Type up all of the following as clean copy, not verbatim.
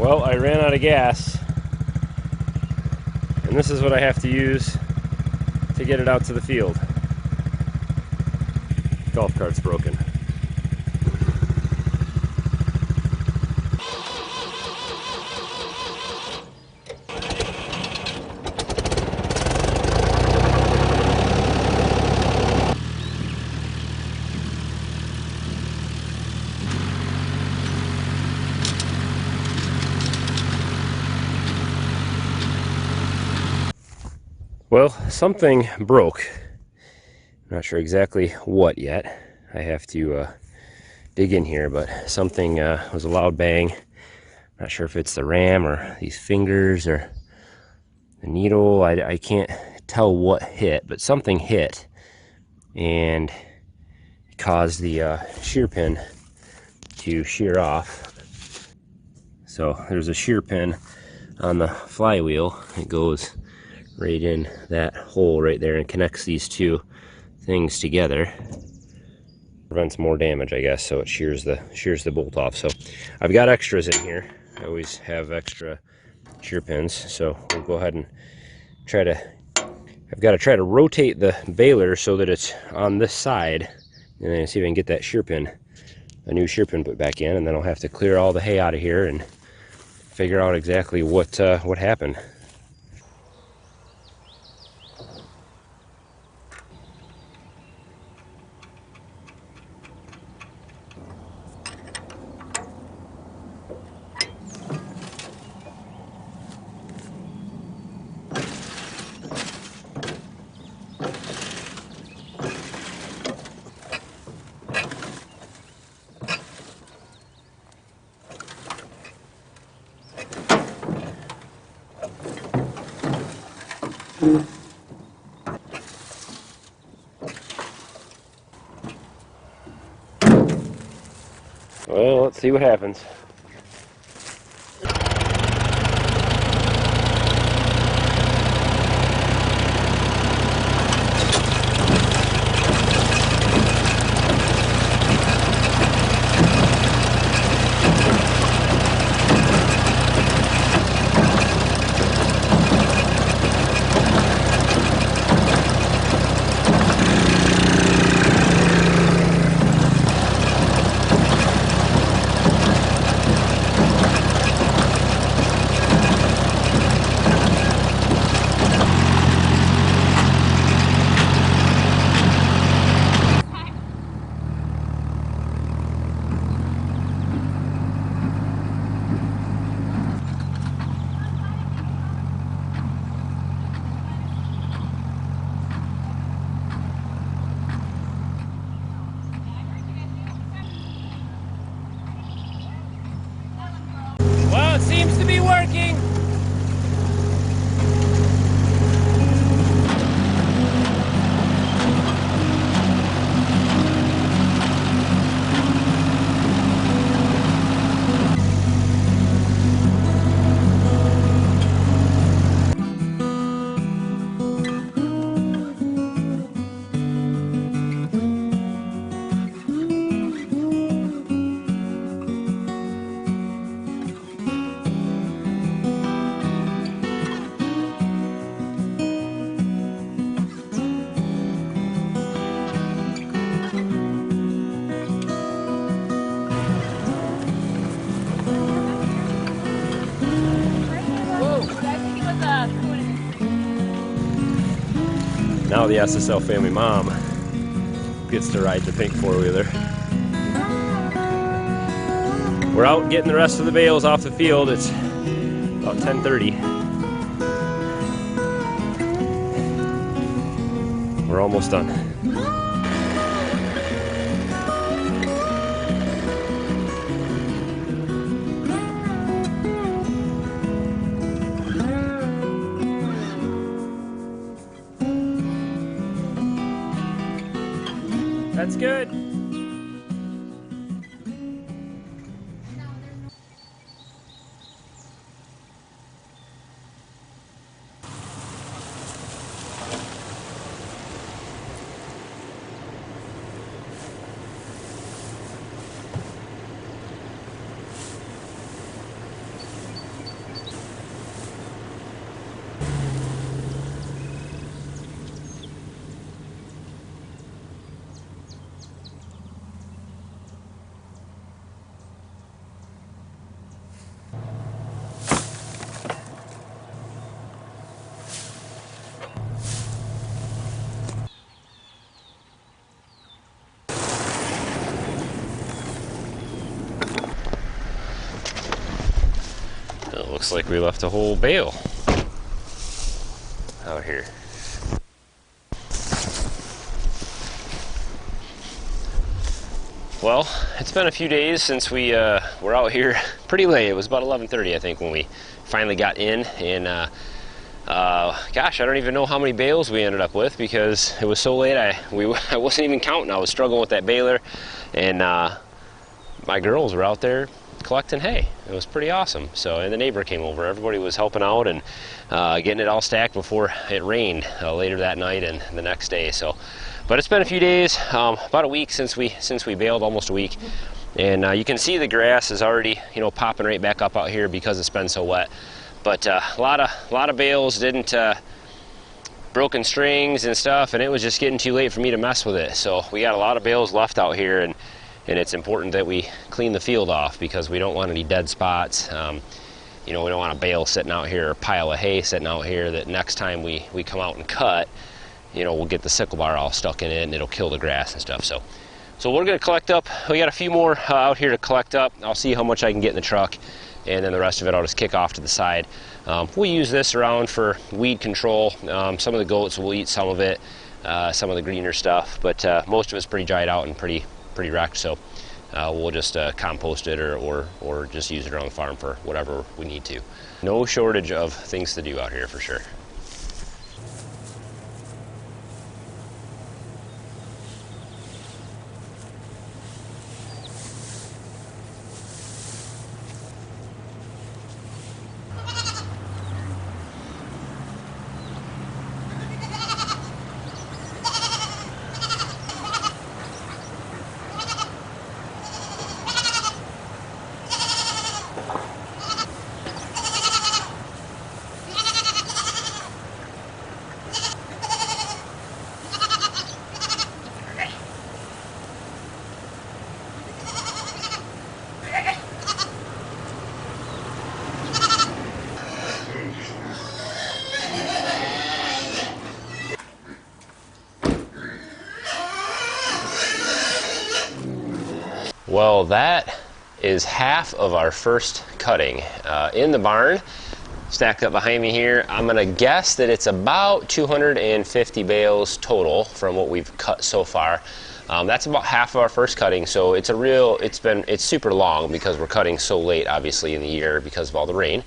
Well, I ran out of gas, and this is what I have to use to get it out to the field. Golf cart's broken. Well, something broke. I'm not sure exactly what yet. I have to dig in here, but something was a loud bang. Not sure if it's the ram or these fingers or the needle. I can't tell what hit, but something hit and caused the shear pin to shear off. So there's a shear pin on the flywheel. It goes right in that hole right there and connects these two things together. Prevents more damage, I guess, so it shears the bolt off. So I've got extras in here. I always have extra shear pins, so we'll go ahead and I've got to try to rotate the baler so that it's on this side, and then see if I can get that a new shear pin put back in, and then I'll have to clear all the hay out of here and figure out exactly what happened. Well, let's see what happens. Well, it seems to be working. Now the SSL family mom gets to ride the pink four-wheeler. We're out getting the rest of the bales off the field. It's about 10:30. We're almost done. That's good. Looks like we left a whole bale out here. Well, it's been a few days since we were out here pretty late. It was about 11:30, I think, when we finally got in. And gosh, I don't even know how many bales we ended up with because it was so late. I wasn't even counting. I was struggling with that baler, and my girls were out there collecting hay. It was pretty awesome. So, and the neighbor came over. Everybody was helping out and getting it all stacked before it rained later that night and the next day. So, but it's been a few days, about a week since we baled, almost a week. And you can see the grass is already, you know, popping right back up out here because it's been so wet. But a lot of bales didn't broken strings and stuff, and it was just getting too late for me to mess with it. So we got a lot of bales left out here, and it's important that we clean the field off because we don't want any dead spots. You know, we don't want a bale sitting out here, or a pile of hay sitting out here that next time we come out and cut, you know, we'll get the sickle bar all stuck in it and it'll kill the grass and stuff. So we're gonna collect up. We got a few more out here to collect up. I'll see how much I can get in the truck, and then the rest of it I'll just kick off to the side. We'll use this around for weed control. Some of the goats will eat some of it, some of the greener stuff, but most of it's pretty dried out and pretty wrecked. So we'll just compost it or just use it around the farm for whatever we need to. No shortage of things to do out here for sure. Well, that is half of our first cutting in the barn, stacked up behind me here. I'm gonna guess that it's about 250 bales total from what we've cut so far. That's about half of our first cutting, so it's super long because we're cutting so late, obviously, in the year because of all the rain.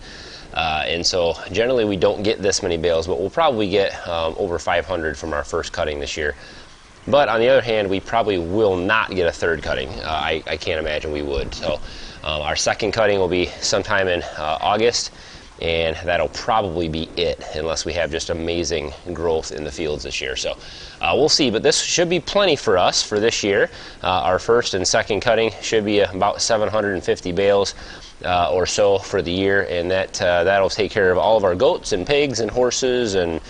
And so generally we don't get this many bales, but we'll probably get over 500 from our first cutting this year. But on the other hand, we probably will not get a third cutting. I can't imagine we would. So our second cutting will be sometime in August, and that'll probably be it unless we have just amazing growth in the fields this year. So we'll see, but this should be plenty for us for this year. Our first and second cutting should be about 750 bales or so for the year, and that'll take care of all of our goats and pigs and horses and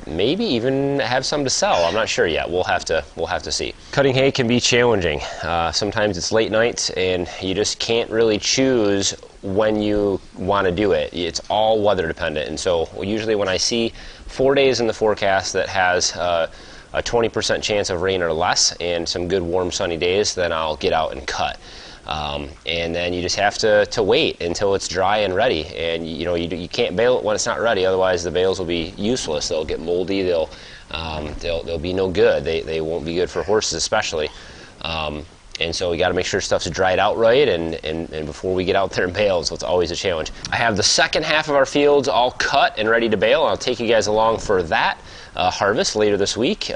maybe even have some to sell. I'm not sure yet. We'll have to see. Cutting hay can be challenging. Sometimes it's late nights and you just can't really choose when you want to do it. It's all weather dependent, and so usually when I see 4 days in the forecast that has a 20% chance of rain or less and some good warm sunny days, then I'll get out and cut. And then you just have to wait until it's dry and ready, and you can't bale it when it's not ready, otherwise the bales will be useless. They'll get moldy, they'll be no good. They won't be good for horses especially. And so we got to make sure stuff's dried out right and before we get out there and bale, so it's always a challenge. I have the second half of our fields all cut and ready to bale. I'll take you guys along for that harvest later this week.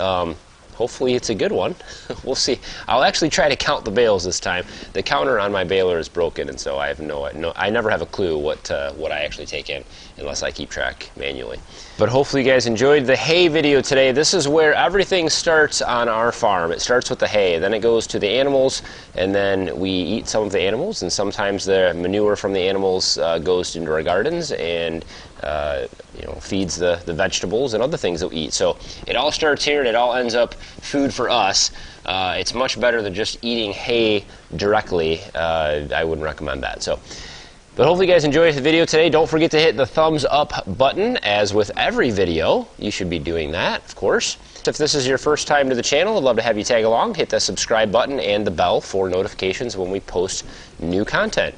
Hopefully it's a good one. We'll see. I'll actually try to count the bales this time. The counter on my baler is broken, and so I have I never have a clue what I actually take in unless I keep track manually. But hopefully you guys enjoyed the hay video today. This is where everything starts on our farm. It starts with the hay, then it goes to the animals, and then we eat some of the animals, and sometimes the manure from the animals goes into our gardens and feeds the vegetables and other things that we eat. So it all starts here and it all ends up food for us. It's much better than just eating hay directly. I wouldn't recommend that. But hopefully you guys enjoyed the video today. Don't forget to hit the thumbs up button. As with every video, you should be doing that, of course. If this is your first time to the channel, I'd love to have you tag along. Hit the subscribe button and the bell for notifications when we post new content.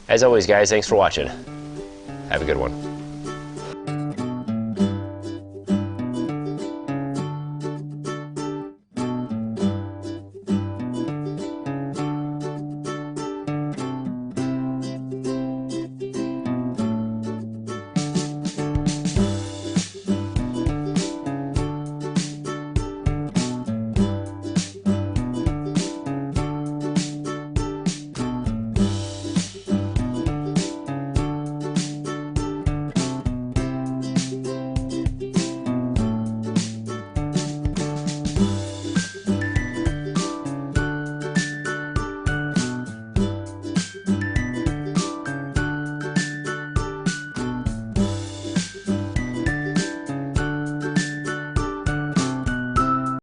As always, guys, thanks for watching. Have a good one.